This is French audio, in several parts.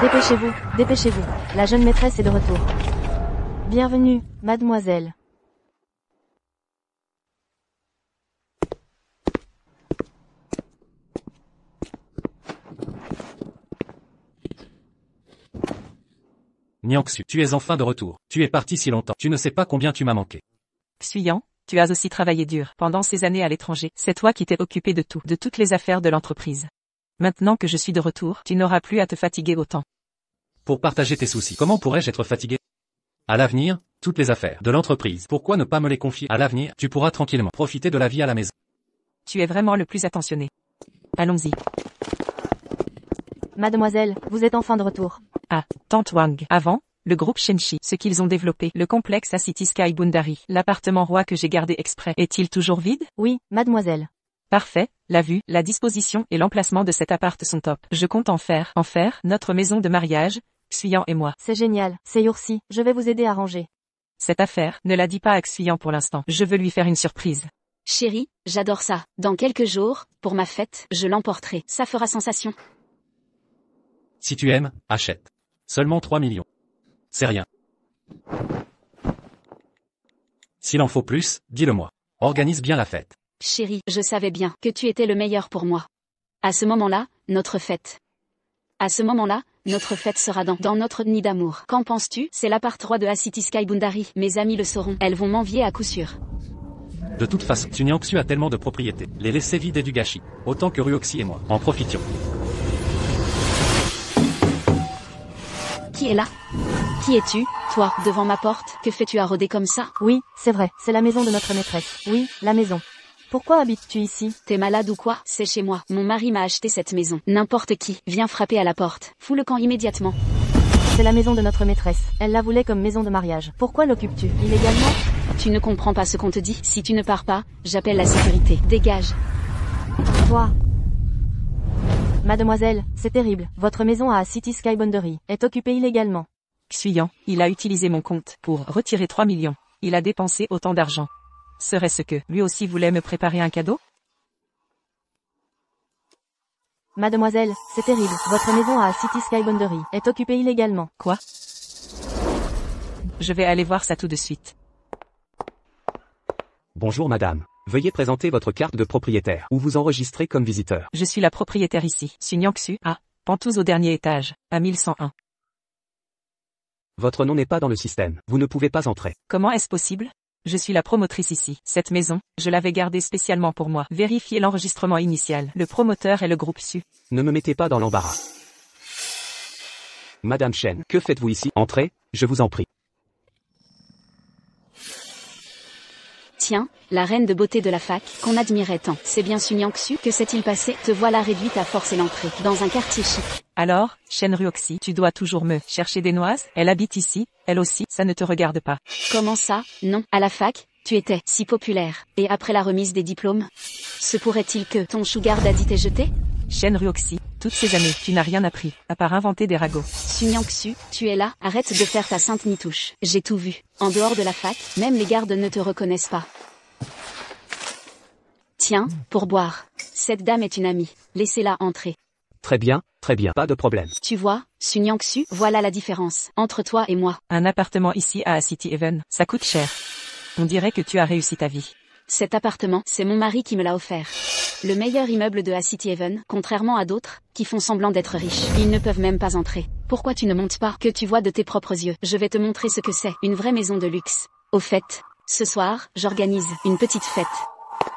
Dépêchez-vous, dépêchez-vous. La jeune maîtresse est de retour. Bienvenue, mademoiselle. Niangsu, tu es enfin de retour. Tu es parti si longtemps. Tu ne sais pas combien tu m'as manqué. Xuyan, tu as aussi travaillé dur pendant ces années à l'étranger. C'est toi qui t'es occupé de tout, de toutes les affaires de l'entreprise. Maintenant que je suis de retour, tu n'auras plus à te fatiguer autant. Pour partager tes soucis, comment pourrais-je être fatigué? À l'avenir, toutes les affaires de l'entreprise, pourquoi ne pas me les confier? À l'avenir, tu pourras tranquillement profiter de la vie à la maison. Tu es vraiment le plus attentionné. Allons-y. Mademoiselle, vous êtes enfin de retour. Ah, Tante Wang. Avant, le groupe Shenchi, ce qu'ils ont développé, le complexe à City Sky Bundari, l'appartement roi que j'ai gardé exprès, est-il toujours vide? Oui, mademoiselle. Parfait, la vue, la disposition et l'emplacement de cet appart sont top. Je compte en faire notre maison de mariage, Xuyan et moi. C'est génial, c'est Yoursi, je vais vous aider à ranger. Cette affaire, ne la dis pas à Xuyan pour l'instant. Je veux lui faire une surprise. Chérie, j'adore ça. Dans quelques jours, pour ma fête, je l'emporterai. Ça fera sensation. Si tu aimes, achète. Seulement 3 millions. C'est rien. S'il en faut plus, dis-le-moi. Organise bien la fête. Chérie, je savais bien que tu étais le meilleur pour moi. À ce moment-là, notre fête. À ce moment-là, notre fête sera dans notre nid d'amour. Qu'en penses-tu? C'est l'appart roi de City Sky Bundari. Mes amies le sauront. Elles vont m'envier à coup sûr. De toute façon, Niangsu a tellement de propriétés. Les laisser vides et du gâchis. Autant que Ruoxi et moi. En profitions. Qui est là? Qui es-tu, toi, devant ma porte? Que fais-tu à rôder comme ça? Oui, c'est vrai, c'est la maison de notre maîtresse. Oui, la maison. Pourquoi habites-tu ici? T'es malade ou quoi? C'est chez moi. Mon mari m'a acheté cette maison. N'importe qui vient frapper à la porte. Fous le camp immédiatement. C'est la maison de notre maîtresse. Elle la voulait comme maison de mariage. Pourquoi l'occupes-tu illégalement? Tu ne comprends pas ce qu'on te dit. Si tu ne pars pas, j'appelle la sécurité. Dégage. Toi. Mademoiselle, c'est terrible. Votre maison à City Sky Bundari est occupée illégalement. Xuyan, il a utilisé mon compte pour retirer 3 millions. Il a dépensé autant d'argent. Serait-ce que lui aussi voulait me préparer un cadeau? Mademoiselle, c'est terrible. Votre maison à City Sky Bundari est occupée illégalement. Quoi? Je vais aller voir ça tout de suite. Bonjour madame. Veuillez présenter votre carte de propriétaire ou vous enregistrer comme visiteur. Je suis la propriétaire ici. Niangsu, à Pantouz au dernier étage, à 1101. Votre nom n'est pas dans le système. Vous ne pouvez pas entrer. Comment est-ce possible? Je suis la promotrice ici. Cette maison, je l'avais gardée spécialement pour moi. Vérifiez l'enregistrement initial. Le promoteur est le groupe Su. Ne me mettez pas dans l'embarras. Madame Chen, que faites-vous ici? Entrez, je vous en prie. Tiens, la reine de beauté de la fac, qu'on admirait tant. C'est bien Su Niangsu. Que s'est-il passé? Te voilà réduite à forcer l'entrée, dans un quartier chic. Alors, Shen Ruoxi, tu dois toujours me chercher des noises? Elle habite ici, elle aussi, ça ne te regarde pas. Comment ça? Non, à la fac, tu étais si populaire. Et après la remise des diplômes? Se pourrait-il que ton sugar daddy t'ait jeté? Shen Ruoxi, toutes ces années, tu n'as rien appris, à part inventer des ragots. Su Niangsu, tu es là, arrête de faire ta sainte nitouche. J'ai tout vu. En dehors de la fac, même les gardes ne te reconnaissent pas. Tiens, pour boire. Cette dame est une amie. Laissez-la entrer. Très bien, pas de problème. Tu vois, Su Niangsu, voilà la différence entre toi et moi. Un appartement ici à City Haven, ça coûte cher. On dirait que tu as réussi ta vie. Cet appartement, c'est mon mari qui me l'a offert. Le meilleur immeuble de City Haven, contrairement à d'autres, qui font semblant d'être riches. Ils ne peuvent même pas entrer. Pourquoi tu ne montes pas? Que tu vois de tes propres yeux. Je vais te montrer ce que c'est, une vraie maison de luxe. Au fait, ce soir, j'organise une petite fête.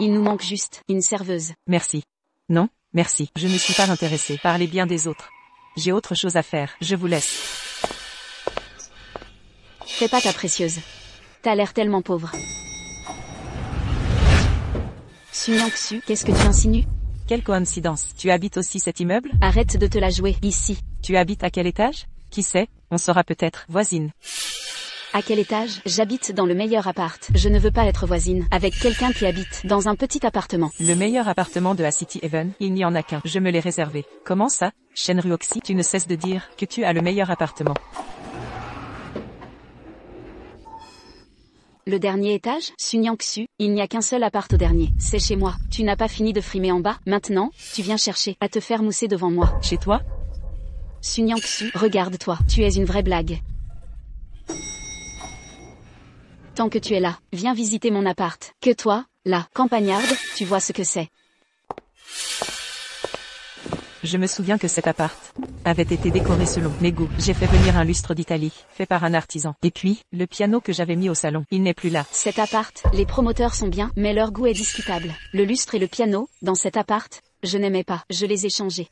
Il nous manque juste une serveuse. Merci. Non, merci. Je ne suis pas intéressée. Parlez bien des autres. J'ai autre chose à faire. Je vous laisse. Fais pas ta précieuse. T'as l'air tellement pauvre. Su Niangsu, qu'est-ce que tu insinues? Quelle coïncidence. Tu habites aussi cet immeuble? Arrête de te la jouer, ici. Tu habites à quel étage? Qui sait, on sera peut-être voisine. À quel étage? J'habite dans le meilleur appart. Je ne veux pas être voisine avec quelqu'un qui habite dans un petit appartement. Le meilleur appartement de City Haven, il n'y en a qu'un. Je me l'ai réservé. Comment ça? Shen Ruoxi, tu ne cesses de dire que tu as le meilleur appartement. Le dernier étage? Su Niangsu, il n'y a qu'un seul appart au dernier. C'est chez moi. Tu n'as pas fini de frimer en bas. Maintenant, tu viens chercher à te faire mousser devant moi. Chez toi? Sun Yang-su, regarde-toi, tu es une vraie blague. Tant que tu es là, viens visiter mon appart. Que toi, là, campagnarde, tu vois ce que c'est. Je me souviens que cet appart avait été décoré selon mes goûts. J'ai fait venir un lustre d'Italie, fait par un artisan. Et puis, le piano que j'avais mis au salon, il n'est plus là. Cet appart, les promoteurs sont bien, mais leur goût est discutable. Le lustre et le piano, dans cet appart, je n'aimais pas, je les ai changés.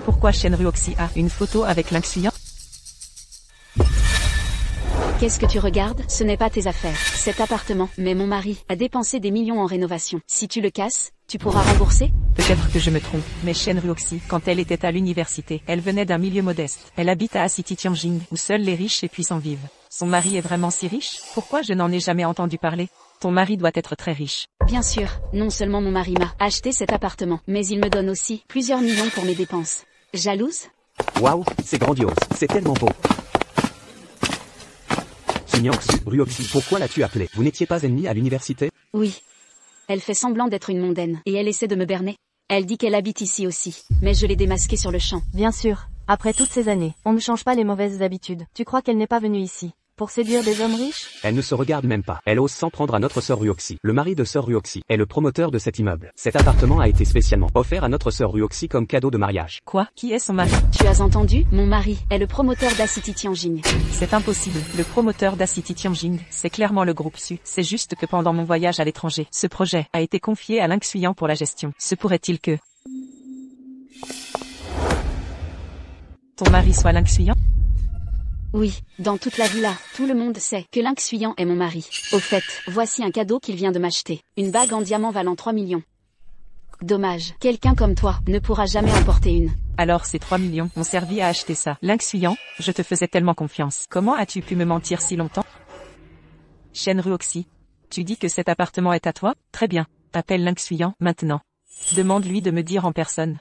Pourquoi Shenryu-Oxy a une photo avec l'incluant? Qu'est-ce que tu regardes? Ce n'est pas tes affaires. Cet appartement, mais mon mari, a dépensé des millions en rénovation. Si tu le casses, tu pourras rembourser? Peut-être que je me trompe, mais Shenryu-Oxy, quand elle était à l'université, elle venait d'un milieu modeste. Elle habite à City Tianjin, où seuls les riches et puissants vivent. Son mari est vraiment si riche? Pourquoi je n'en ai jamais entendu parler? Ton mari doit être très riche. Bien sûr, non seulement mon mari m'a acheté cet appartement, mais il me donne aussi plusieurs millions pour mes dépenses. Jalouse? Waouh, c'est grandiose, c'est tellement beau. Sun Yang-su, Ryoxy, pourquoi l'as-tu appelée? Vous n'étiez pas ennemis à l'université? Oui. Elle fait semblant d'être une mondaine, et elle essaie de me berner. Elle dit qu'elle habite ici aussi, mais je l'ai démasquée sur le champ. Bien sûr, après toutes ces années, on ne change pas les mauvaises habitudes. Tu crois qu'elle n'est pas venue ici pour séduire des hommes riches? Elle ne se regarde même pas. Elle ose s'en prendre à notre sœur Ryoxy. Le mari de sœur Ryoxy est le promoteur de cet immeuble. Cet appartement a été spécialement offert à notre sœur Ryoxy comme cadeau de mariage. Quoi? Qui est son mari? Tu as entendu? Mon mari est le promoteur d'A-City Tianjin. C'est impossible. Le promoteur d'A-City Tianjin, c'est clairement le groupe Su. C'est juste que pendant mon voyage à l'étranger, ce projet a été confié à l'incluant pour la gestion. Se pourrait-il que ton mari soit l'incluant? Oui, dans toute la villa, tout le monde sait que l'incluant est mon mari. Au fait, voici un cadeau qu'il vient de m'acheter. Une bague en diamant valant 3 millions. Dommage, quelqu'un comme toi ne pourra jamais en porter une. Alors ces 3 millions ont servi à acheter ça. L'incluant, je te faisais tellement confiance. Comment as-tu pu me mentir si longtemps? Shenryu-Oxy, tu dis que cet appartement est à toi? Très bien. Appelle l'incluant maintenant. Demande-lui de me dire en personne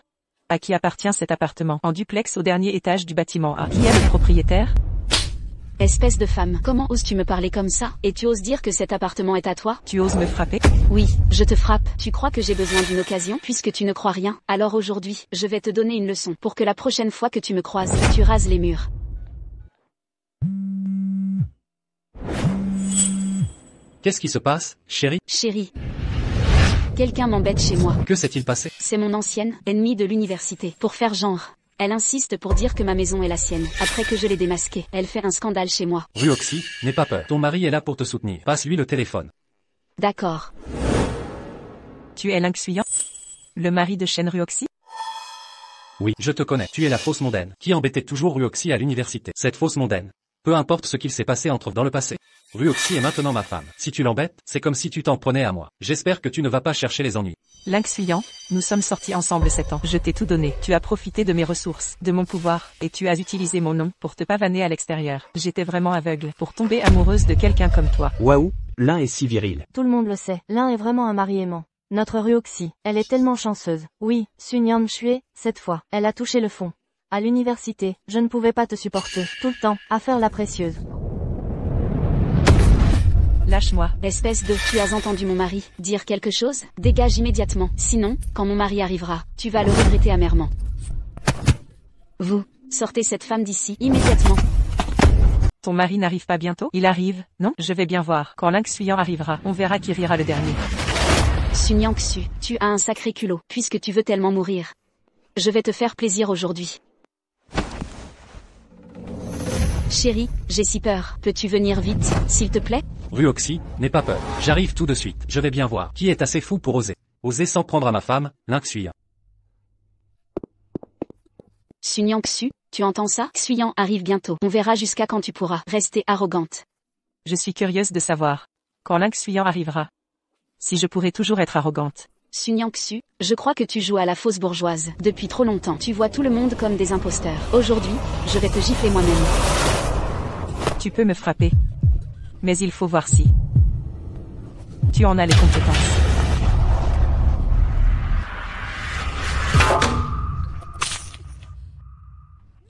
à qui appartient cet appartement, en duplex au dernier étage du bâtiment A. Qui est le propriétaire? Espèce de femme, comment oses-tu me parler comme ça? Et tu oses dire que cet appartement est à toi? Tu oses me frapper? Oui, je te frappe. Tu crois que j'ai besoin d'une occasion? Puisque tu ne crois rien, alors aujourd'hui, je vais te donner une leçon pour que la prochaine fois que tu me croises, tu rases les murs. Qu'est-ce qui se passe, chérie? Chérie. Quelqu'un m'embête chez moi. Que s'est-il passé? C'est mon ancienne ennemie de l'université. Pour faire genre. Elle insiste pour dire que ma maison est la sienne. Après que je l'ai démasquée, elle fait un scandale chez moi. Ryoxy, n'aie pas peur. Ton mari est là pour te soutenir. Passe-lui le téléphone. D'accord. Tu es l'incluant? Le mari de Shenryu-Oxy? Oui, je te connais. Tu es la fausse mondaine, qui embêtait toujours Ryoxy à l'université. Cette fausse mondaine. Peu importe ce qu'il s'est passé entre dans le passé. Ryoxy est maintenant ma femme. Si tu l'embêtes, c'est comme si tu t'en prenais à moi. J'espère que tu ne vas pas chercher les ennuis. L'incluant, nous sommes sortis ensemble 7 ans. Je t'ai tout donné. Tu as profité de mes ressources, de mon pouvoir, et tu as utilisé mon nom pour te pavaner à l'extérieur. J'étais vraiment aveugle pour tomber amoureuse de quelqu'un comme toi. Waouh, l'un est si viril. Tout le monde le sait, l'un est vraiment un mari aimant. Notre Ryoxy, elle est tellement chanceuse. Oui, Sun Yang-Shui, cette fois, elle a touché le fond. À l'université, je ne pouvais pas te supporter, tout le temps, à faire la précieuse. Lâche-moi. Espèce de, tu as entendu mon mari dire quelque chose? Dégage immédiatement, sinon, quand mon mari arrivera, tu vas le regretter amèrement. Vous, sortez cette femme d'ici, immédiatement. Ton mari n'arrive pas bientôt? Il arrive, non? Je vais bien voir. Quand l'incluant arrivera, on verra qui rira le dernier. Sun Yang-Su, tu as un sacré culot, puisque tu veux tellement mourir. Je vais te faire plaisir aujourd'hui. Chérie, j'ai si peur. Peux-tu venir vite, s'il te plaît? Ryoxy, n'aie pas peur. J'arrive tout de suite. Je vais bien voir. Qui est assez fou pour oser? Oser s'en prendre à ma femme, l'incluant. Sun Yang-Su, tu entends ça? Xuyang arrive bientôt. On verra jusqu'à quand tu pourras rester arrogante. Je suis curieuse de savoir quand l'incluant arrivera. Si je pourrais toujours être arrogante. Sun Yang-Su, je crois que tu joues à la fausse bourgeoise. Depuis trop longtemps, tu vois tout le monde comme des imposteurs. Aujourd'hui, je vais te gifler moi-même. Tu peux me frapper. Mais il faut voir si tu en as les compétences.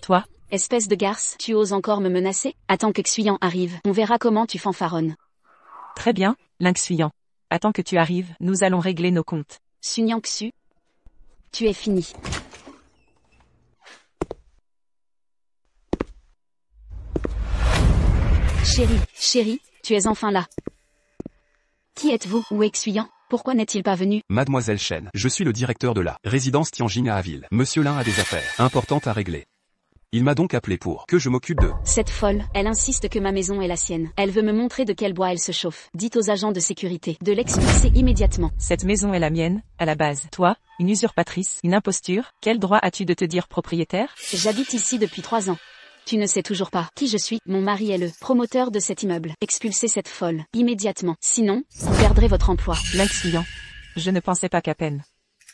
Toi? Espèce de garce, tu oses encore me menacer? Attends que Xuyang arrive. On verra comment tu fanfaronnes. Très bien, l'incluant. Attends que tu arrives, nous allons régler nos comptes. Sun Yang-Su, tu es fini. Chérie, tu es enfin là. Qui êtes-vous, ou Xuyang? Pourquoi n'est-il pas venu? Mademoiselle Chen, je suis le directeur de la résidence Tianjin à Avil. Monsieur Lin a des affaires importantes à régler. Il m'a donc appelé pour que je m'occupe de... Cette folle, elle insiste que ma maison est la sienne. Elle veut me montrer de quel bois elle se chauffe. Dites aux agents de sécurité de l'expulser immédiatement. Cette maison est la mienne, à la base. Toi, une usurpatrice, une imposture, quel droit as-tu de te dire propriétaire? J'habite ici depuis 3 ans. Tu ne sais toujours pas qui je suis. Mon mari est le promoteur de cet immeuble. Expulsez cette folle, immédiatement. Sinon, vous perdrez votre emploi. L'incluant. Je ne pensais pas qu'à peine.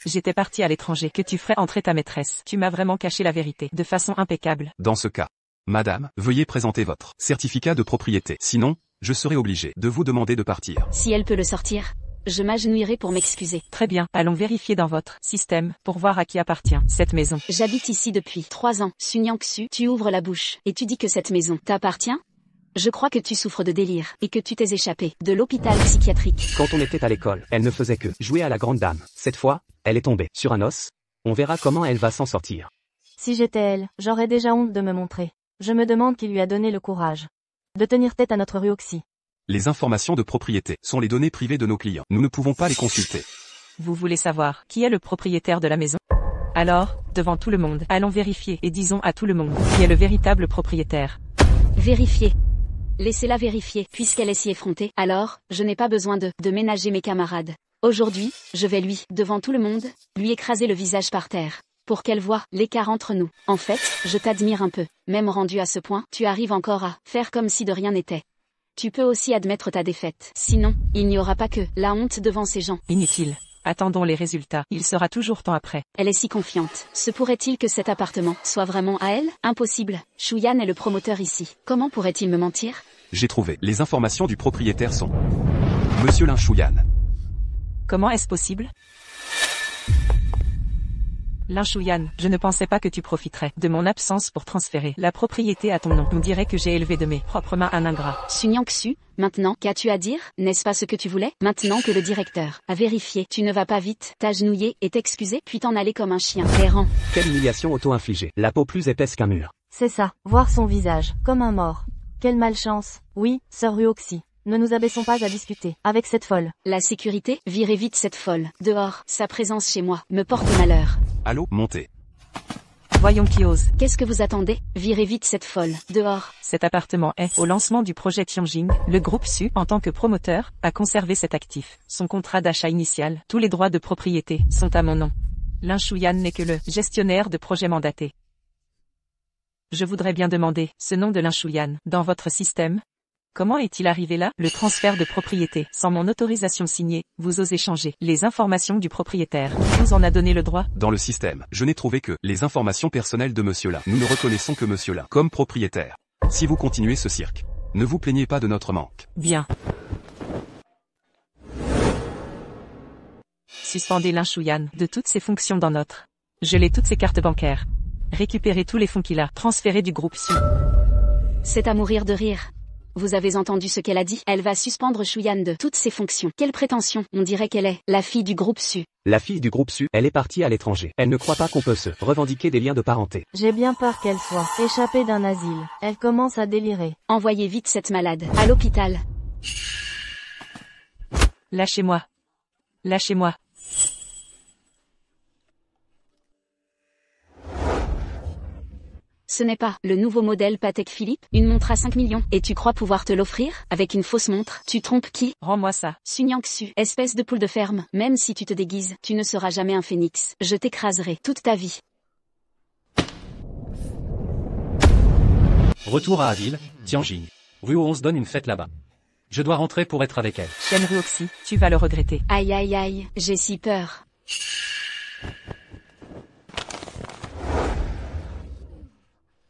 J'étais parti à l'étranger que tu ferais entrer ta maîtresse. Tu m'as vraiment caché la vérité, de façon impeccable. Dans ce cas, madame, veuillez présenter votre certificat de propriété. Sinon, je serai obligé de vous demander de partir. Si elle peut le sortir, je m'agenouillerai pour m'excuser. Très bien, allons vérifier dans votre système, pour voir à qui appartient cette maison. J'habite ici depuis 3 ans. Sunyang Su, tu ouvres la bouche, et tu dis que cette maison t'appartient? Je crois que tu souffres de délire, et que tu t'es échappé de l'hôpital psychiatrique. Quand on était à l'école, elle ne faisait que jouer à la grande dame. Cette fois, elle est tombée sur un os. On verra comment elle va s'en sortir. Si j'étais elle, j'aurais déjà honte de me montrer. Je me demande qui lui a donné le courage de tenir tête à notre Ryoxi. Les informations de propriété sont les données privées de nos clients. Nous ne pouvons pas les consulter. Vous voulez savoir qui est le propriétaire de la maison? Alors, devant tout le monde, allons vérifier et disons à tout le monde qui est le véritable propriétaire. Vérifier. Laissez-la vérifier, puisqu'elle est si effrontée. Alors, je n'ai pas besoin de ménager mes camarades. Aujourd'hui, je vais devant tout le monde, lui écraser le visage par terre. Pour qu'elle voie l'écart entre nous. En fait, je t'admire un peu. Même rendu à ce point, tu arrives encore à faire comme si de rien n'était. Tu peux aussi admettre ta défaite. Sinon, il n'y aura pas que la honte devant ces gens. Inutile. Attendons les résultats. Il sera toujours temps après. Elle est si confiante. Se pourrait-il que cet appartement soit vraiment à elle? Impossible. Shuyan est le promoteur ici. Comment pourrait-il me mentir? J'ai trouvé. Les informations du propriétaire sont... Monsieur Lin Shuyan. Comment est-ce possible? Lin Shuyan, je ne pensais pas que tu profiterais de mon absence pour transférer la propriété à ton nom. On dirait que j'ai élevé de mes propres mains un ingrat. Sunyang Su, maintenant, qu'as-tu à dire? N'est-ce pas ce que tu voulais? Maintenant que le directeur a vérifié, tu ne vas pas vite t'agenouiller et t'excuser, puis t'en aller comme un chien errant. Quelle humiliation auto-infligée. La peau plus épaisse qu'un mur. C'est ça, voir son visage, comme un mort. Quelle malchance. Oui, sœur Ryoxi. Ne nous abaissons pas à discuter avec cette folle. La sécurité, virez vite cette folle. Dehors, sa présence chez moi me porte malheur. Allô, montez. Voyons qui ose. Qu'est-ce que vous attendez? Virez vite cette folle. Dehors. Cet appartement est, au lancement du projet Tianjin, le groupe Su, en tant que promoteur, a conservé cet actif. Son contrat d'achat initial, tous les droits de propriété, sont à mon nom. Lin Shuyan n'est que le gestionnaire de projet mandaté. Je voudrais bien demander, ce nom de Lin Shuyan, dans votre système? Comment est-il arrivé là? Le transfert de propriété, sans mon autorisation signée, vous osez changer les informations du propriétaire. Vous en a donné le droit? Dans le système, je n'ai trouvé que les informations personnelles de Monsieur Lin. Nous ne reconnaissons que Monsieur Lin comme propriétaire. Si vous continuez ce cirque, ne vous plaignez pas de notre manque. Bien. Suspendez Lin Shuyan de toutes ses fonctions dans notre. Gelez toutes ses cartes bancaires. Récupérez tous les fonds qu'il a transférés du groupe Su. C'est à mourir de rire. Vous avez entendu ce qu'elle a dit? Elle va suspendre Shuyan de toutes ses fonctions. Quelle prétention! On dirait qu'elle est la fille du groupe Su. La fille du groupe Su, elle est partie à l'étranger. Elle ne croit pas qu'on peut se revendiquer des liens de parenté. J'ai bien peur qu'elle soit échappée d'un asile. Elle commence à délirer. Envoyez vite cette malade à l'hôpital. Lâchez-moi. Lâchez-moi. Ce n'est pas le nouveau modèle Patek Philippe, une montre à 5 millions, et tu crois pouvoir te l'offrir, avec une fausse montre? Tu trompes qui? Rends-moi ça. Sunyang Su, espèce de poule de ferme, même si tu te déguises, tu ne seras jamais un phénix. Je t'écraserai toute ta vie. Retour à Avil, Tianjin. Rue 11 donne une fête là-bas. Je dois rentrer pour être avec elle. Chen Ryoxi, tu vas le regretter. Aïe aïe aïe, j'ai si peur.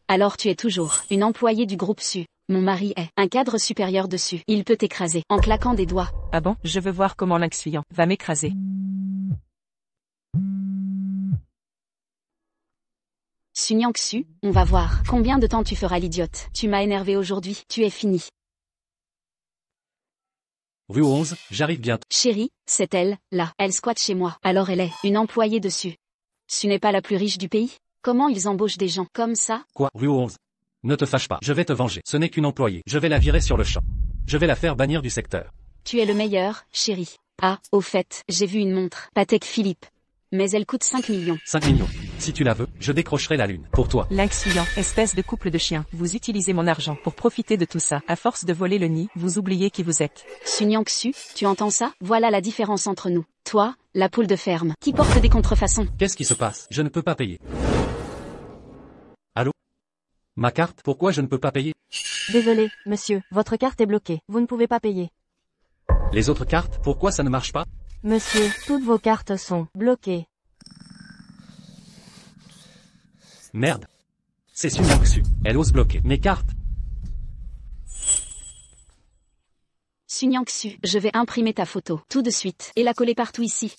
Alors tu es toujours une employée du groupe Su. Mon mari est un cadre supérieur dessus. Il peut t'écraser en claquant des doigts. Ah bon? Je veux voir comment l'incluant va m'écraser. Sunyang Su, on va voir combien de temps tu feras l'idiote. Tu m'as énervé aujourd'hui, tu es fini. Rue 11, j'arrive bientôt. Chérie, c'est elle, là. Elle squatte chez moi. Alors elle est une employée dessus. Su n'est pas la plus riche du pays? Comment ils embauchent des gens comme ça? Quoi? Rue 11. Ne te fâche pas, je vais te venger. Ce n'est qu'une employée. Je vais la virer sur le champ. Je vais la faire bannir du secteur. Tu es le meilleur, chérie. Ah, au fait, j'ai vu une montre. Patek Philippe. Mais elle coûte 5 millions. 5 millions. Si tu la veux, je décrocherai la lune. Pour toi. Lynx fuyant, espèce de couple de chiens. Vous utilisez mon argent pour profiter de tout ça. À force de voler le nid, vous oubliez qui vous êtes. Sun Yang-su, tu entends ça? Voilà la différence entre nous. Toi, la poule de ferme, qui porte des contrefaçons. Qu'est-ce qui se passe? Je ne peux pas payer. Allô? Ma carte? Pourquoi je ne peux pas payer? Désolé, monsieur, votre carte est bloquée. Vous ne pouvez pas payer. Les autres cartes? Pourquoi ça ne marche pas? Monsieur, toutes vos cartes sont bloquées. Merde. C'est Sun Yang-su. Elle ose bloquer mes cartes. Sun Yang-su, je vais imprimer ta photo, tout de suite, et la coller partout ici.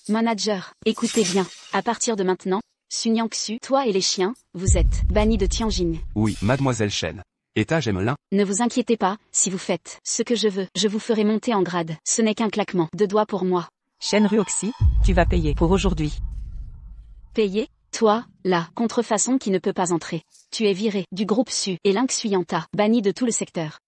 Manager, écoutez bien, à partir de maintenant, Sun Yang-su, toi et les chiens, vous êtes bannis de Tianjin. Oui, mademoiselle Chen. Étage M1. Ne vous inquiétez pas, si vous faites ce que je veux, je vous ferai monter en grade. Ce n'est qu'un claquement de doigts pour moi. Shen Ruoxi, tu vas payer pour aujourd'hui. Payer? Toi, la contrefaçon qui ne peut pas entrer. Tu es viré du groupe Su et Lynx Suyanta, banni de tout le secteur.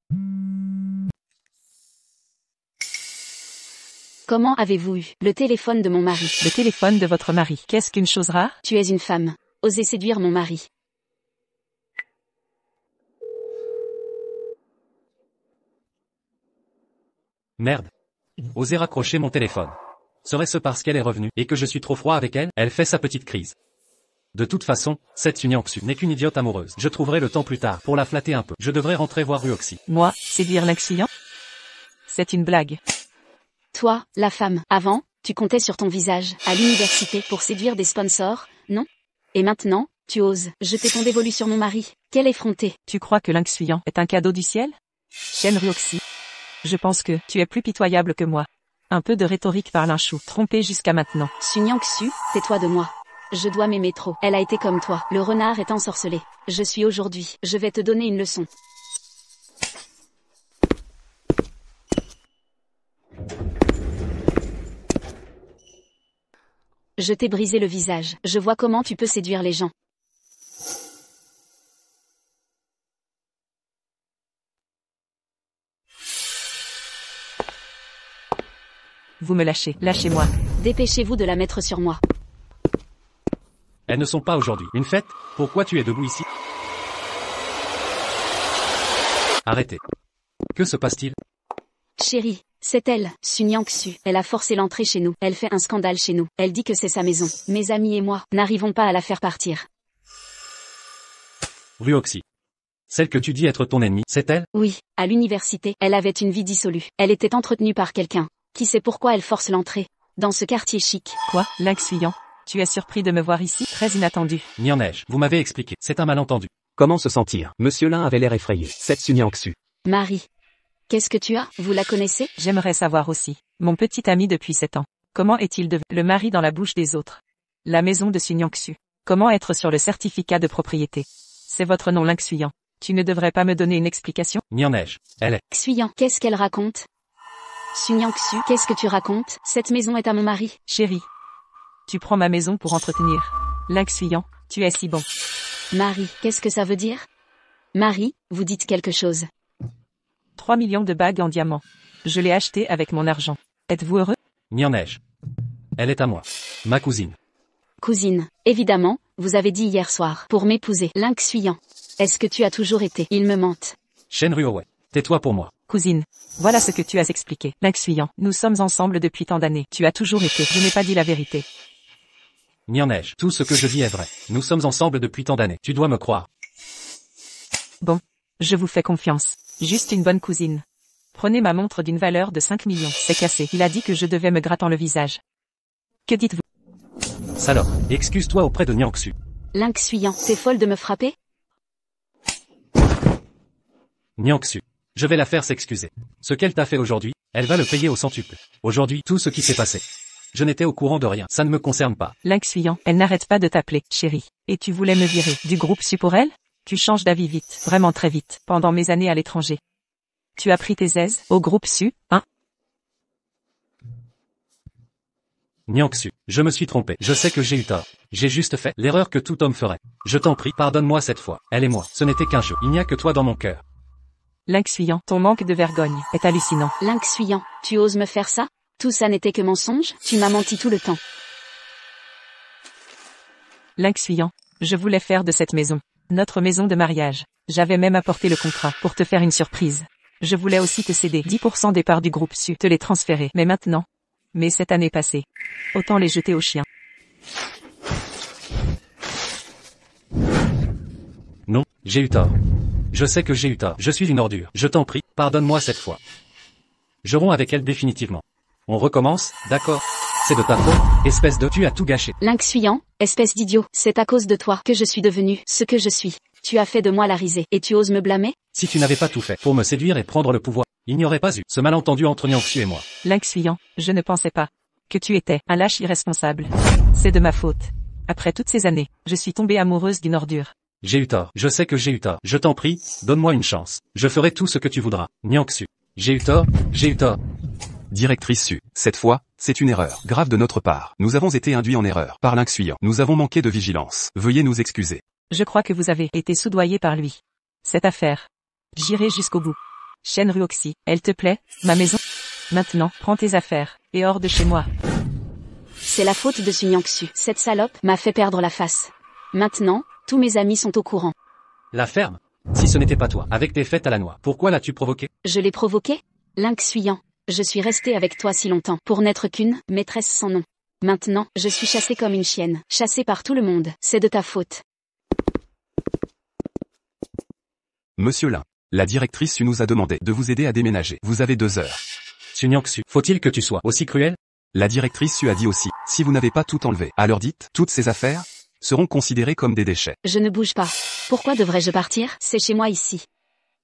Comment avez-vous eu le téléphone de mon mari? Le téléphone de votre mari. Qu'est-ce qu'une chose rare? Tu es une femme. Osez séduire mon mari. Merde. Oser raccrocher mon téléphone. Serait-ce parce qu'elle est revenue et que je suis trop froid avec elle? Elle fait sa petite crise. De toute façon, cette Sun Yang-su n'est qu'une idiote amoureuse. Je trouverai le temps plus tard pour la flatter un peu. Je devrais rentrer voir Ruoxi. Moi, séduire Lynx fuyant? C'est une blague. Toi, la femme, avant, tu comptais sur ton visage, à l'université, pour séduire des sponsors, non? Et maintenant, tu oses jeter ton dévolu sur mon mari. Quelle effrontée. Tu crois que Lynx fuyant est un cadeau du ciel? Shen Ruoxi. Je pense que tu es plus pitoyable que moi. Un peu de rhétorique par Lynchou, trompé jusqu'à maintenant. Sun Yang-su, tais-toi de moi. Je dois m'aimer trop. Elle a été comme toi. Le renard est ensorcelé. Je suis aujourd'hui. Je vais te donner une leçon. Je t'ai brisé le visage. Je vois comment tu peux séduire les gens. Vous me lâchez. Lâchez-moi. Dépêchez-vous de la mettre sur moi. Elles ne sont pas aujourd'hui. Une fête? Pourquoi tu es debout ici? Arrêtez. Que se passe-t-il? Chérie, c'est elle, Sun Yang-su. Elle a forcé l'entrée chez nous. Elle fait un scandale chez nous. Elle dit que c'est sa maison. Mes amis et moi n'arrivons pas à la faire partir. Ruoxi. Celle que tu dis être ton ennemie, c'est elle? Oui, à l'université, elle avait une vie dissolue. Elle était entretenue par quelqu'un. Qui sait pourquoi elle force l'entrée? Dans ce quartier chic. Quoi, Lynx fuyant? Tu es surpris de me voir ici? Très inattendu. Ni en neige. Vous m'avez expliqué. C'est un malentendu. Comment se sentir? Monsieur Lin avait l'air effrayé. Cette Sun Yang-su. Marie. Qu'est-ce que tu as? Vous la connaissez? J'aimerais savoir aussi. Mon petit ami depuis 7 ans. Comment est-il devenu le mari dans la bouche des autres? La maison de Sun Yang-su. Comment être sur le certificat de propriété? C'est votre nom Lynx fuyant. Tu ne devrais pas me donner une explication? Ni en neige. Elle est. Xuyant, qu'est-ce qu'elle raconte? Sun Yang-su, qu'est-ce que tu racontes? Cette maison est à mon mari. Chérie. Tu prends ma maison pour entretenir. Lynx fuyant, tu es si bon. Marie, qu'est-ce que ça veut dire? Marie, vous dites quelque chose. 3 millions de bagues en diamant. Je l'ai acheté avec mon argent. Êtes-vous heureux? Ni en neige. Elle est à moi. Ma cousine. Cousine, évidemment, vous avez dit hier soir, pour m'épouser. Lynx fuyant. Est-ce que tu as toujours été? Il me mente. Shen Ruowe. Tais-toi pour moi. Cousine, voilà ce que tu as expliqué. Lynx fuyant, nous sommes ensemble depuis tant d'années. Tu as toujours été. Je n'ai pas dit la vérité. Ni en neige. Tout ce que je dis est vrai. Nous sommes ensemble depuis tant d'années. Tu dois me croire. Bon. Je vous fais confiance. Juste une bonne cousine. Prenez ma montre d'une valeur de 5 millions. C'est cassé. Il a dit que je devais me grattant le visage. Que dites-vous? Salope. Excuse-toi auprès de Nyangsu. Lynx fuyant, t'es folle de me frapper? Nyangsu. Je vais la faire s'excuser. Ce qu'elle t'a fait aujourd'hui, elle va le payer au centuple. Aujourd'hui, tout ce qui s'est passé. Je n'étais au courant de rien. Ça ne me concerne pas. Lynx fuyant, elle n'arrête pas de t'appeler, chérie. Et tu voulais me virer du groupe Su pour elle? Tu changes d'avis vite, vraiment très vite, pendant mes années à l'étranger. Tu as pris tes aises, au groupe Su, hein? Niangsu, je me suis trompé. Je sais que j'ai eu tort. J'ai juste fait l'erreur que tout homme ferait. Je t'en prie, pardonne-moi cette fois. Elle et moi, ce n'était qu'un jeu. Il n'y a que toi dans mon cœur. Lynx fuyant, ton manque de vergogne est hallucinant. Lynx fuyant, tu oses me faire ça? Tout ça n'était que mensonge? Tu m'as menti tout le temps. Lynx fuyant, je voulais faire de cette maison notre maison de mariage. J'avais même apporté le contrat pour te faire une surprise. Je voulais aussi te céder 10% des parts du groupe Su, te les transférer. Mais maintenant, cette année passée, autant les jeter aux chiens. Non, j'ai eu tort. Je sais que j'ai eu tort. Je suis une ordure. Je t'en prie, pardonne-moi cette fois. Je romps avec elle définitivement. On recommence, d'accord? C'est de ta faute, espèce de... Tu as tout gâché. Lynx fuyant, espèce d'idiot, c'est à cause de toi que je suis devenu ce que je suis. Tu as fait de moi la risée, et tu oses me blâmer? Si tu n'avais pas tout fait pour me séduire et prendre le pouvoir, il n'y aurait pas eu ce malentendu entre Niangsu et moi. Lynx fuyant, je ne pensais pas que tu étais un lâche irresponsable. C'est de ma faute. Après toutes ces années, je suis tombée amoureuse d'une ordure. J'ai eu tort. Je sais que j'ai eu tort. Je t'en prie, donne-moi une chance. Je ferai tout ce que tu voudras. Niangsu. J'ai eu tort, j'ai eu tort. Directrice Su, cette fois, c'est une erreur grave de notre part. Nous avons été induits en erreur par Lynx fuyant. Nous avons manqué de vigilance. Veuillez nous excuser. Je crois que vous avez été soudoyé par lui. Cette affaire, j'irai jusqu'au bout. Shen Ruoxi, elle te plaît, ma maison? Maintenant, prends tes affaires, et hors de chez moi. C'est la faute de Su Niangsu. Cette salope m'a fait perdre la face. Maintenant, tous mes amis sont au courant. La ferme? Si ce n'était pas toi, avec tes fêtes à la noix, pourquoi l'as-tu provoqué? Je l'ai provoqué? Lynx fuyant. Je suis restée avec toi si longtemps, pour n'être qu'une maîtresse sans nom. Maintenant, je suis chassée comme une chienne, chassée par tout le monde. C'est de ta faute. Monsieur Lin, la directrice Su nous a demandé de vous aider à déménager. Vous avez 2 heures. Su Niangsu, faut-il que tu sois aussi cruel? La directrice Su a dit aussi, si vous n'avez pas tout enlevé, alors dites, toutes ces affaires seront considérées comme des déchets. Je ne bouge pas. Pourquoi devrais-je partir? C'est chez moi ici.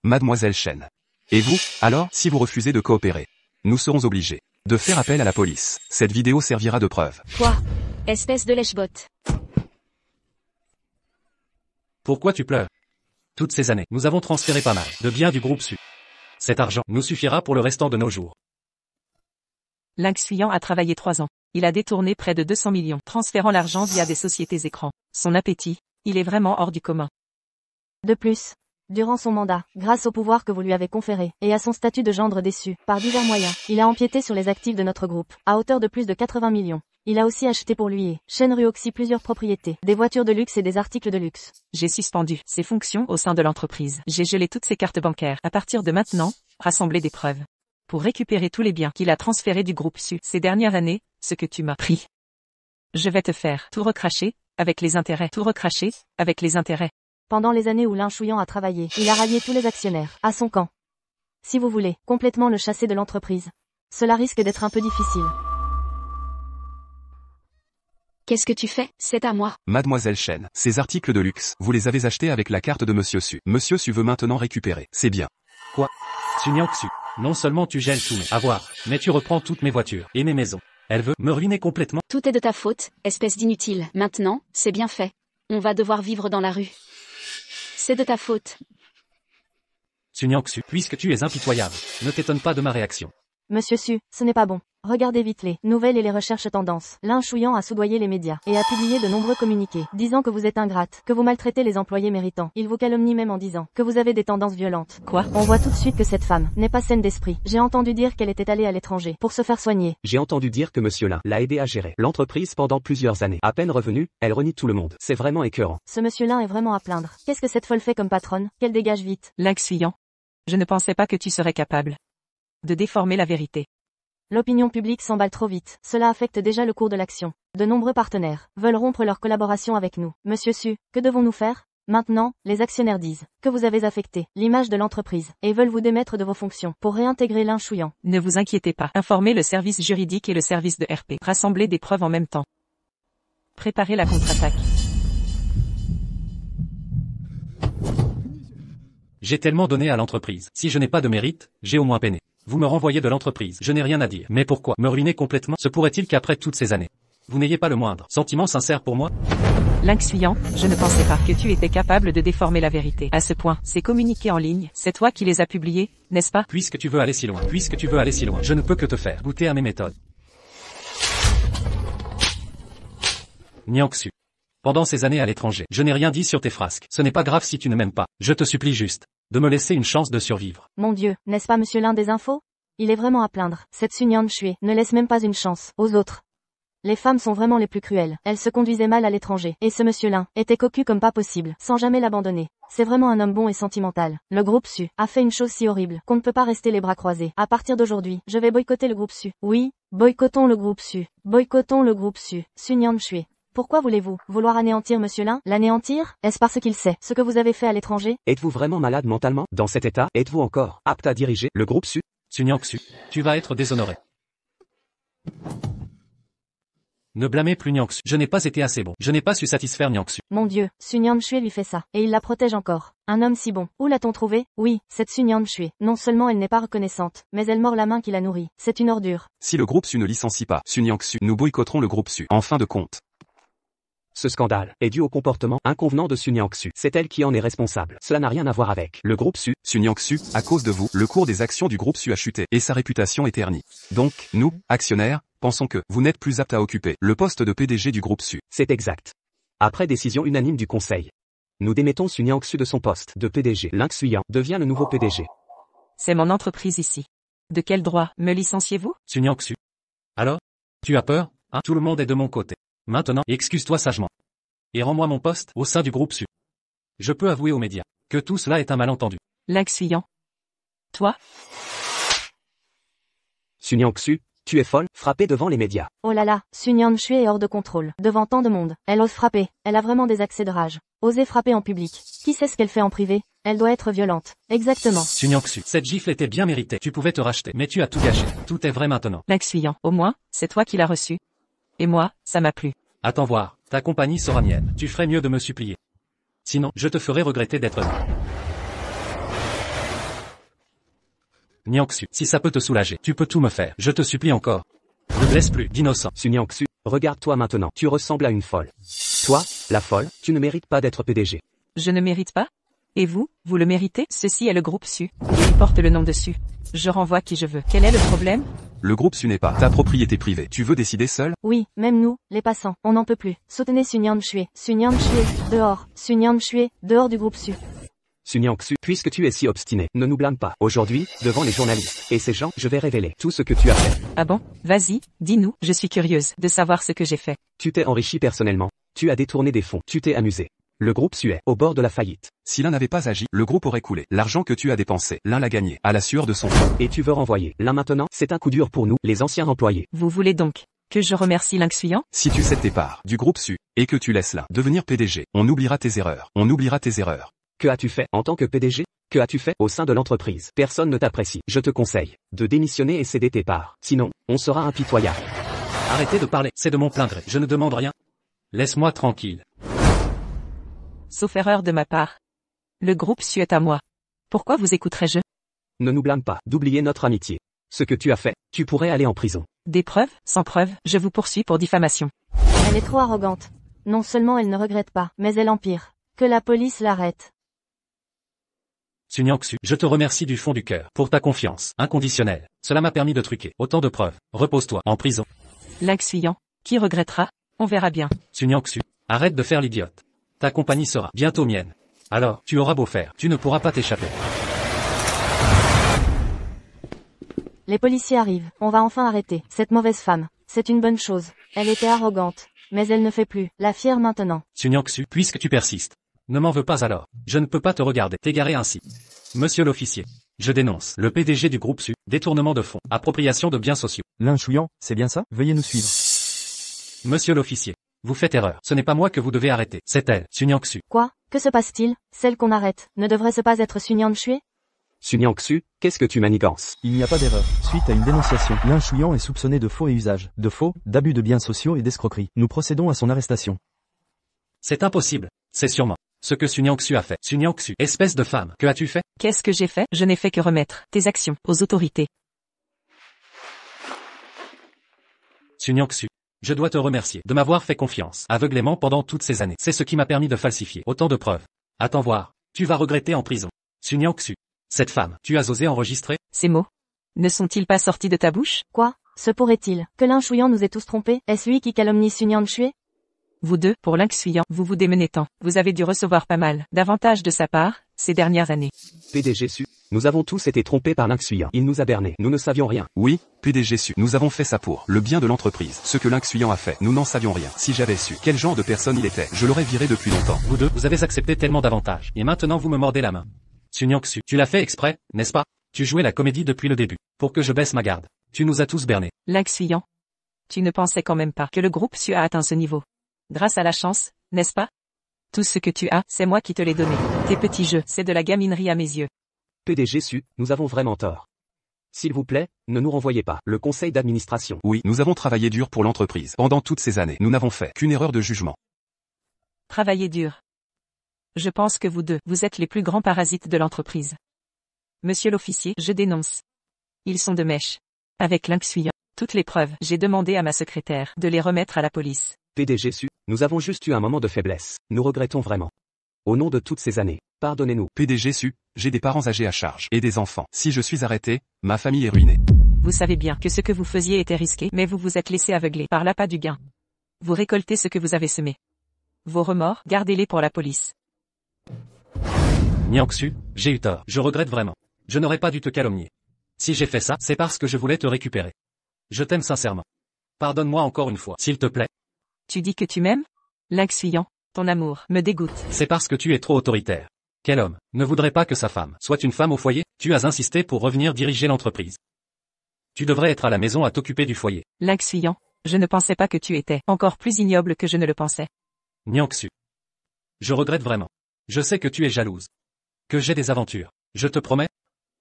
Mademoiselle Shen. Et vous, alors, si vous refusez de coopérer, nous serons obligés de faire appel à la police. Cette vidéo servira de preuve. Toi, espèce de lèche-bot. Pourquoi tu pleures? Toutes ces années, nous avons transféré pas mal de biens du groupe Su. Cet argent nous suffira pour le restant de nos jours. Lynx fuyant a travaillé 3 ans. Il a détourné près de 200 millions, transférant l'argent via des sociétés écrans. Son appétit, il est vraiment hors du commun. De plus, durant son mandat, grâce au pouvoir que vous lui avez conféré, et à son statut de gendre déçu, par divers moyens, il a empiété sur les actifs de notre groupe, à hauteur de plus de 80 millions. Il a aussi acheté pour lui et Shen Ruoxi plusieurs propriétés, des voitures de luxe et des articles de luxe. J'ai suspendu ses fonctions au sein de l'entreprise. J'ai gelé toutes ses cartes bancaires. À partir de maintenant, rassembler des preuves pour récupérer tous les biens qu'il a transférés du groupe Su ces dernières années, ce que tu m'as pris. Je vais te faire tout recracher, avec les intérêts. Tout recracher, avec les intérêts. Pendant les années où Lynx fuyant a travaillé, il a rallié tous les actionnaires à son camp. Si vous voulez complètement le chasser de l'entreprise, cela risque d'être un peu difficile. Qu'est-ce que tu fais? C'est à moi. Mademoiselle Shen, ces articles de luxe, vous les avez achetés avec la carte de Monsieur Su. Monsieur Su veut maintenant récupérer. C'est bien. Quoi? Su Niangsu, non seulement tu gèles tous mes avoirs, mais tu reprends toutes mes voitures et mes maisons. Elle veut me ruiner complètement. Tout est de ta faute, espèce d'inutile. Maintenant, c'est bien fait. On va devoir vivre dans la rue. C'est de ta faute. Su Niangsu, puisque tu es impitoyable, ne t'étonne pas de ma réaction. Monsieur Su, ce n'est pas bon. Regardez vite les nouvelles et les recherches tendances. Lynx fuyant a soudoyé les médias et a publié de nombreux communiqués, disant que vous êtes ingrate, que vous maltraitez les employés méritants. Il vous calomnie même en disant que vous avez des tendances violentes. Quoi? On voit tout de suite que cette femme n'est pas saine d'esprit. J'ai entendu dire qu'elle était allée à l'étranger pour se faire soigner. J'ai entendu dire que Monsieur Lin l'a aidé à gérer l'entreprise pendant plusieurs années. À peine revenue, elle renie tout le monde. C'est vraiment écœurant. Ce monsieur Lin est vraiment à plaindre. Qu'est-ce que cette folle fait comme patronne? Qu'elle dégage vite. Lynx fuyant. Je ne pensais pas que tu serais capable de déformer la vérité. L'opinion publique s'emballe trop vite. Cela affecte déjà le cours de l'action. De nombreux partenaires veulent rompre leur collaboration avec nous. Monsieur Su, que devons-nous faire? Maintenant, les actionnaires disent que vous avez affecté l'image de l'entreprise et veulent vous démettre de vos fonctions pour réintégrer Lynx fuyant. Ne vous inquiétez pas. Informez le service juridique et le service de RP. Rassemblez des preuves en même temps. Préparez la contre-attaque. J'ai tellement donné à l'entreprise. Si je n'ai pas de mérite, j'ai au moins peiné. Vous me renvoyez de l'entreprise. Je n'ai rien à dire. Mais pourquoi me ruiner complètement? Se pourrait-il qu'après toutes ces années, vous n'ayez pas le moindre sentiment sincère pour moi? Lynx fuyant, je ne pensais pas que tu étais capable de déformer la vérité. À ce point, ces communiqués en ligne, c'est toi qui les as publiés, n'est-ce pas? Puisque tu veux aller si loin, je ne peux que te faire goûter à mes méthodes. Nyangsu. Pendant ces années à l'étranger, je n'ai rien dit sur tes frasques. Ce n'est pas grave si tu ne m'aimes pas. Je te supplie juste de me laisser une chance de survivre. Mon Dieu, n'est-ce pas monsieur l'un des infos? Il est vraiment à plaindre. Cette Sunyan Shui ne laisse même pas une chance aux autres. Les femmes sont vraiment les plus cruelles. Elles se conduisaient mal à l'étranger. Et ce monsieur Lin était cocu comme pas possible, sans jamais l'abandonner. C'est vraiment un homme bon et sentimental. Le groupe Su a fait une chose si horrible qu'on ne peut pas rester les bras croisés. À partir d'aujourd'hui, je vais boycotter le groupe Su. Oui, boycottons le groupe Su. Boycottons le groupe Su. Sunyan Shui. Pourquoi voulez-vous vouloir anéantir monsieur Lin? L'anéantir? Est-ce parce qu'il sait ce que vous avez fait à l'étranger? Êtes-vous vraiment malade mentalement? Dans cet état, êtes-vous encore apte à diriger le groupe Su? Nyangsu, tu vas être déshonoré. Ne blâmez plus Nyangsu. Je n'ai pas été assez bon. Je n'ai pas su satisfaire Nyangsu. Mon Dieu, Sunyan Shui lui fait ça. Et il la protège encore. Un homme si bon. Où l'a-t-on trouvé? Oui, cette Sunyan Shui. Non seulement elle n'est pas reconnaissante, mais elle mord la main qui la nourrit. C'est une ordure. Si le groupe Su ne licencie pas Nyangsu, nous boycotterons le groupe Su. En fin de compte. Ce scandale est dû au comportement inconvenant de Nyangsu. C'est elle qui en est responsable. Cela n'a rien à voir avec le groupe Su. Nyangsu, à cause de vous, le cours des actions du groupe Su a chuté et sa réputation est ternie. Donc, nous, actionnaires, pensons que vous n'êtes plus apte à occuper le poste de PDG du groupe Su. C'est exact. Après décision unanime du conseil, nous démettons Nyangsu de son poste de PDG. Lin Xuyan devient le nouveau PDG. C'est mon entreprise ici. De quel droit me licenciez-vous? Nyangsu. Alors? Tu as peur, hein? Tout le monde est de mon côté. Maintenant, excuse-toi sagement. Et rends-moi mon poste au sein du groupe Su. Je peux avouer aux médias que tout cela est un malentendu. Lin Xuyan. Toi? Nyangsu, tu es folle, frappée devant les médias. Oh là là, Sunyan Shui est hors de contrôle. Devant tant de monde, elle ose frapper. Elle a vraiment des accès de rage. Oser frapper en public. Qui sait ce qu'elle fait en privé? Elle doit être violente. Exactement. Nyangsu, cette gifle était bien méritée. Tu pouvais te racheter, mais tu as tout gâché. Tout est vrai maintenant. Lin Xuyan. Au moins, c'est toi qui l'as reçu. Et moi, ça m'a plu. Attends voir, ta compagnie sera mienne. Tu ferais mieux de me supplier. Sinon, je te ferai regretter d'être là. Nyangsu, si ça peut te soulager, tu peux tout me faire. Je te supplie encore. Ne blesse plus d'innocents. Nyangsu, regarde-toi maintenant. Tu ressembles à une folle. Toi, la folle, tu ne mérites pas d'être PDG. Je ne mérite pas? Et vous, vous le méritez? Ceci est le groupe Su. Il porte le nom dessus. Je renvoie qui je veux. Quel est le problème? Le groupe Su n'est pas ta propriété privée. Tu veux décider seul? Oui, même nous, les passants, on n'en peut plus. Soutenez Sunyan Shui. Sunyan Shui, dehors. Sunyan Shui, dehors du groupe Su. Nyangsu, puisque tu es si obstiné, ne nous blâme pas. Aujourd'hui, devant les journalistes et ces gens, je vais révéler tout ce que tu as fait. Ah bon? Vas-y, dis-nous. Je suis curieuse de savoir ce que j'ai fait. Tu t'es enrichi personnellement. Tu as détourné des fonds. Tu t'es amusé. Le groupe Su est au bord de la faillite. Si l'un n'avait pas agi, le groupe aurait coulé. L'argent que tu as dépensé, l'un l'a gagné, à la sueur de son front. Et tu veux renvoyer. Là maintenant, c'est un coup dur pour nous, les anciens employés. Vous voulez donc que je remercie Lin Xuyan? Si tu cèdes tes parts du groupe Su, et que tu laisses là devenir PDG, on oubliera tes erreurs. On oubliera tes erreurs. Que as-tu fait en tant que PDG? Que as-tu fait au sein de l'entreprise? Personne ne t'apprécie. Je te conseille de démissionner et céder tes parts. Sinon, on sera impitoyable. Arrêtez de parler, c'est de mon plein gré. Je ne demande rien. Laisse-moi tranquille. Sauf erreur de ma part. Le groupe Su est à moi. Pourquoi vous écouterais-je? Ne nous blâme pas d'oublier notre amitié. Ce que tu as fait, tu pourrais aller en prison. Des preuves? Sans preuves, je vous poursuis pour diffamation. Elle est trop arrogante. Non seulement elle ne regrette pas, mais elle empire. Que la police l'arrête. Nyangsu, je te remercie du fond du cœur pour ta confiance inconditionnelle. Cela m'a permis de truquer autant de preuves. Repose-toi en prison. Lin Xuyan, qui regrettera? On verra bien. Nyangsu, arrête de faire l'idiote. Ta compagnie sera bientôt mienne. Alors, tu auras beau faire, tu ne pourras pas t'échapper. Les policiers arrivent. On va enfin arrêter cette mauvaise femme. C'est une bonne chose. Elle était arrogante. Mais elle ne fait plus la fière maintenant. Nyangsu, puisque tu persistes. Ne m'en veux pas alors. Je ne peux pas te regarder t'égarer ainsi. Monsieur l'officier, je dénonce le PDG du groupe Su, détournement de fonds, appropriation de biens sociaux. Lin Xuyan, c'est bien ça? Veuillez nous suivre. Monsieur l'officier, vous faites erreur. Ce n'est pas moi que vous devez arrêter. C'est elle, Nyangsu. Quoi? Que se passe-t-il? Celle qu'on arrête ne devrait-ce pas être Sunyan Shui? Nyangsu, qu'est-ce que tu manigances? Il n'y a pas d'erreur. Suite à une dénonciation, Lin Xuyan est soupçonné de faux et usage, de faux, d'abus de biens sociaux et d'escroquerie. Nous procédons à son arrestation. C'est impossible. C'est sûrement ce que Nyangsu a fait. Nyangsu, espèce de femme, que as-tu fait? Qu'est-ce que j'ai fait? Je n'ai fait que remettre tes actions aux autorités. Nyangsu, je dois te remercier de m'avoir fait confiance aveuglément pendant toutes ces années. C'est ce qui m'a permis de falsifier autant de preuves. Attends voir, tu vas regretter en prison. Nyangsu, cette femme, tu as osé enregistrer? Ces mots ne sont-ils pas sortis de ta bouche? Quoi? Se pourrait-il que Lin Xuyan nous ait tous trompés? Est-ce lui qui calomnie Sunyan Shui? Vous deux, pour Lynx fuyant, vous vous démenez tant. Vous avez dû recevoir pas mal d'avantages de sa part, ces dernières années. PDG Su, nous avons tous été trompés par Lynx fuyant. Il nous a bernés, nous ne savions rien. Oui, PDG Su, nous avons fait ça pour le bien de l'entreprise. Ce que Lynx Fuyant a fait, nous n'en savions rien. Si j'avais su quel genre de personne il était, je l'aurais viré depuis longtemps. Vous deux, vous avez accepté tellement d'avantages, et maintenant vous me mordez la main. Sun Yang-su, tu l'as fait exprès, n'est-ce pas? Tu jouais la comédie depuis le début, pour que je baisse ma garde. Tu nous as tous bernés. Lynx fuyant. Tu ne pensais quand même pas que le groupe Su a atteint ce niveau. Grâce à la chance, n'est-ce pas? Tout ce que tu as, c'est moi qui te l'ai donné. Tes petits jeux, c'est de la gaminerie à mes yeux. PDG Su, nous avons vraiment tort. S'il vous plaît, ne nous renvoyez pas. Le conseil d'administration. Oui, nous avons travaillé dur pour l'entreprise. Pendant toutes ces années, nous n'avons fait qu'une erreur de jugement. Travaillez dur. Je pense que vous deux, vous êtes les plus grands parasites de l'entreprise. Monsieur l'officier, je dénonce. Ils sont de mèche. Avec Lynx fuyant. Toutes les preuves, j'ai demandé à ma secrétaire de les remettre à la police. PDG Su, nous avons juste eu un moment de faiblesse. Nous regrettons vraiment. Au nom de toutes ces années, pardonnez-nous. PDG Su, j'ai des parents âgés à charge, et des enfants. Si je suis arrêté, ma famille est ruinée. Vous savez bien que ce que vous faisiez était risqué, mais vous vous êtes laissé aveugler par l'appât du gain. Vous récoltez ce que vous avez semé. Vos remords, gardez-les pour la police. Nyangsu, j'ai eu tort. Je regrette vraiment. Je n'aurais pas dû te calomnier. Si j'ai fait ça, c'est parce que je voulais te récupérer. Je t'aime sincèrement. Pardonne-moi encore une fois, s'il te plaît. Tu dis que tu m'aimes? Lynx fuyant, ton amour me dégoûte. C'est parce que tu es trop autoritaire. Quel homme ne voudrait pas que sa femme soit une femme au foyer? Tu as insisté pour revenir diriger l'entreprise. Tu devrais être à la maison à t'occuper du foyer. Lynx fuyant, je ne pensais pas que tu étais encore plus ignoble que je ne le pensais. Nyangsu. Je regrette vraiment. Je sais que tu es jalouse. Que j'ai des aventures. Je te promets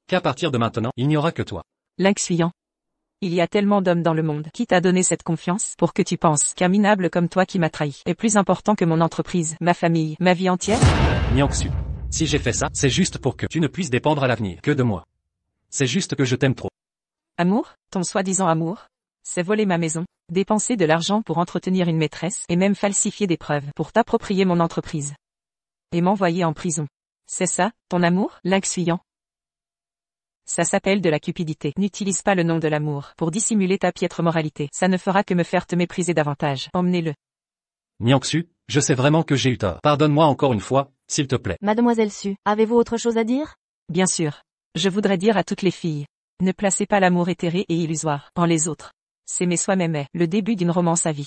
qu'à partir de maintenant, il n'y aura que toi. Lynx fuyant. Il y a tellement d'hommes dans le monde qui t'a donné cette confiance pour que tu penses qu'un minable comme toi qui m'a trahi est plus important que mon entreprise, ma famille, ma vie entière? Nyangsu. Si j'ai fait ça, c'est juste pour que tu ne puisses dépendre à l'avenir que de moi. C'est juste que je t'aime trop. Amour, ton soi-disant amour, c'est voler ma maison, dépenser de l'argent pour entretenir une maîtresse et même falsifier des preuves pour t'approprier mon entreprise. Et m'envoyer en prison. C'est ça, ton amour, Lynx fuyant? Ça s'appelle de la cupidité. N'utilise pas le nom de l'amour pour dissimuler ta piètre moralité. Ça ne fera que me faire te mépriser davantage. Emmenez-le. Nyangsu, je sais vraiment que j'ai eu tort. Pardonne-moi encore une fois, s'il te plaît. Mademoiselle Su, avez-vous autre chose à dire? Bien sûr. Je voudrais dire à toutes les filles. Ne placez pas l'amour éthéré et illusoire en les autres. S'aimer soi-même est le début d'une romance à vie.